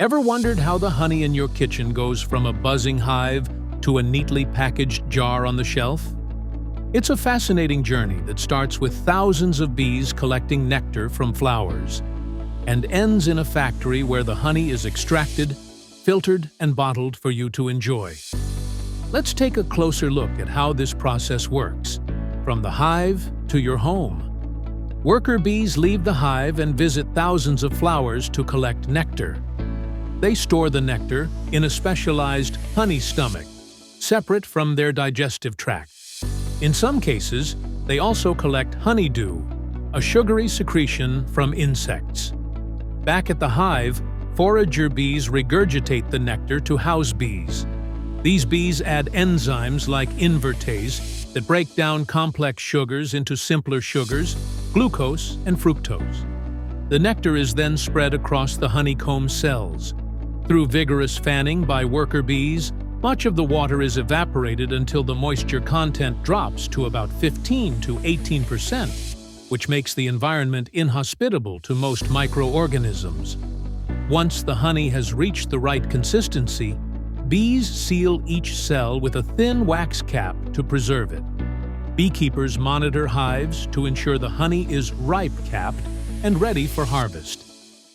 Ever wondered how the honey in your kitchen goes from a buzzing hive to a neatly packaged jar on the shelf? It's a fascinating journey that starts with thousands of bees collecting nectar from flowers and ends in a factory where the honey is extracted, filtered, and bottled for you to enjoy. Let's take a closer look at how this process works, from the hive to your home. Worker bees leave the hive and visit thousands of flowers to collect nectar. They store the nectar in a specialized honey stomach, separate from their digestive tract. In some cases, they also collect honeydew, a sugary secretion from insects. Back at the hive, forager bees regurgitate the nectar to house bees. These bees add enzymes like invertase that break down complex sugars into simpler sugars, glucose and fructose. The nectar is then spread across the honeycomb cells. Through vigorous fanning by worker bees, much of the water is evaporated until the moisture content drops to about 15 to 18%, which makes the environment inhospitable to most microorganisms. Once the honey has reached the right consistency, bees seal each cell with a thin wax cap to preserve it. Beekeepers monitor hives to ensure the honey is ripe-capped and ready for harvest.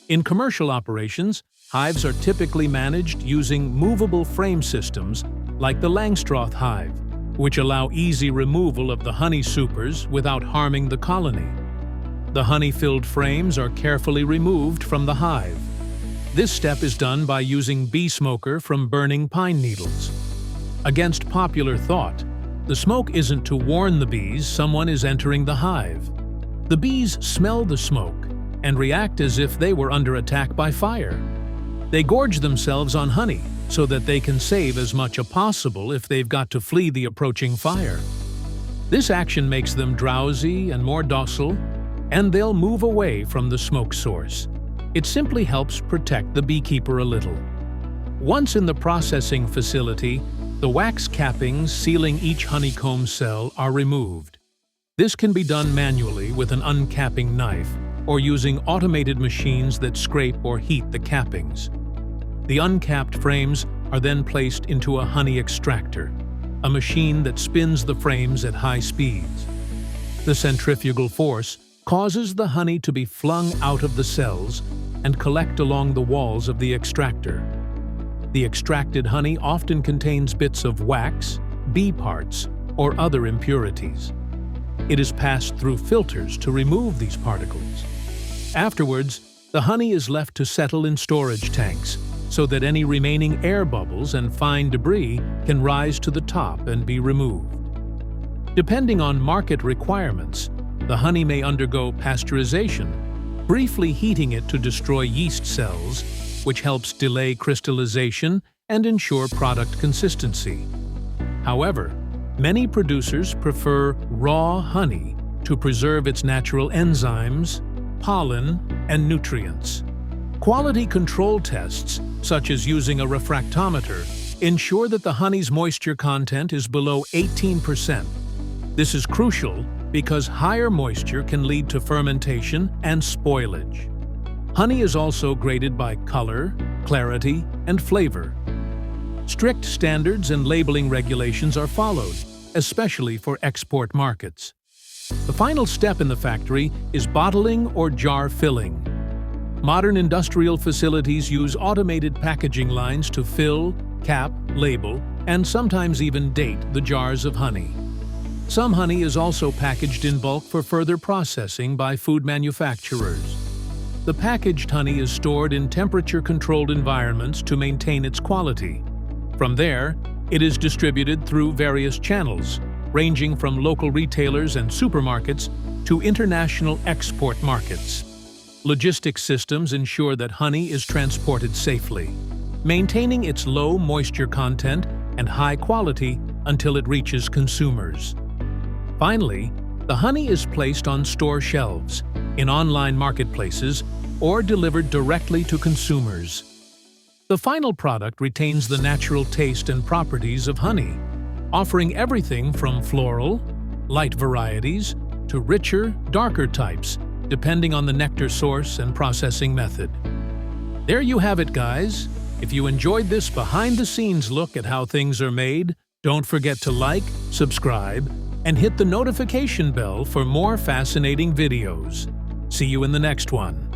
In commercial operations, hives are typically managed using movable frame systems like the Langstroth hive, which allow easy removal of the honey supers without harming the colony. The honey-filled frames are carefully removed from the hive. This step is done by using bee smoker from burning pine needles. Against popular thought, the smoke isn't to warn the bees someone is entering the hive. The bees smell the smoke and react as if they were under attack by fire. They gorge themselves on honey so that they can save as much as possible if they've got to flee the approaching fire. This action makes them drowsy and more docile, and they'll move away from the smoke source. It simply helps protect the beekeeper a little. Once in the processing facility, the wax cappings sealing each honeycomb cell are removed. This can be done manually with an uncapping knife or using automated machines that scrape or heat the cappings. The uncapped frames are then placed into a honey extractor, a machine that spins the frames at high speeds. The centrifugal force causes the honey to be flung out of the cells and collect along the walls of the extractor. The extracted honey often contains bits of wax, bee parts, or other impurities. It is passed through filters to remove these particles. Afterwards, the honey is left to settle in storage tanks so that any remaining air bubbles and fine debris can rise to the top and be removed. Depending on market requirements, the honey may undergo pasteurization, briefly heating it to destroy yeast cells, which helps delay crystallization and ensure product consistency. However, many producers prefer raw honey to preserve its natural enzymes, pollen, and nutrients. Quality control tests, such as using a refractometer, ensure that the honey's moisture content is below 18%. This is crucial because higher moisture can lead to fermentation and spoilage. Honey is also graded by color, clarity, and flavor. Strict standards and labeling regulations are followed, especially for export markets. The final step in the factory is bottling or jar filling. Modern industrial facilities use automated packaging lines to fill, cap, label, and sometimes even date the jars of honey. Some honey is also packaged in bulk for further processing by food manufacturers. The packaged honey is stored in temperature-controlled environments to maintain its quality. From there, it is distributed through various channels, ranging from local retailers and supermarkets to international export markets. Logistics systems ensure that honey is transported safely, maintaining its low moisture content and high quality until it reaches consumers. Finally, the honey is placed on store shelves, in online marketplaces, or delivered directly to consumers. The final product retains the natural taste and properties of honey, offering everything from floral, light varieties, to richer, darker types, depending on the nectar source and processing method. There you have it, guys. If you enjoyed this behind-the-scenes look at how things are made, don't forget to like, subscribe, and hit the notification bell for more fascinating videos. See you in the next one.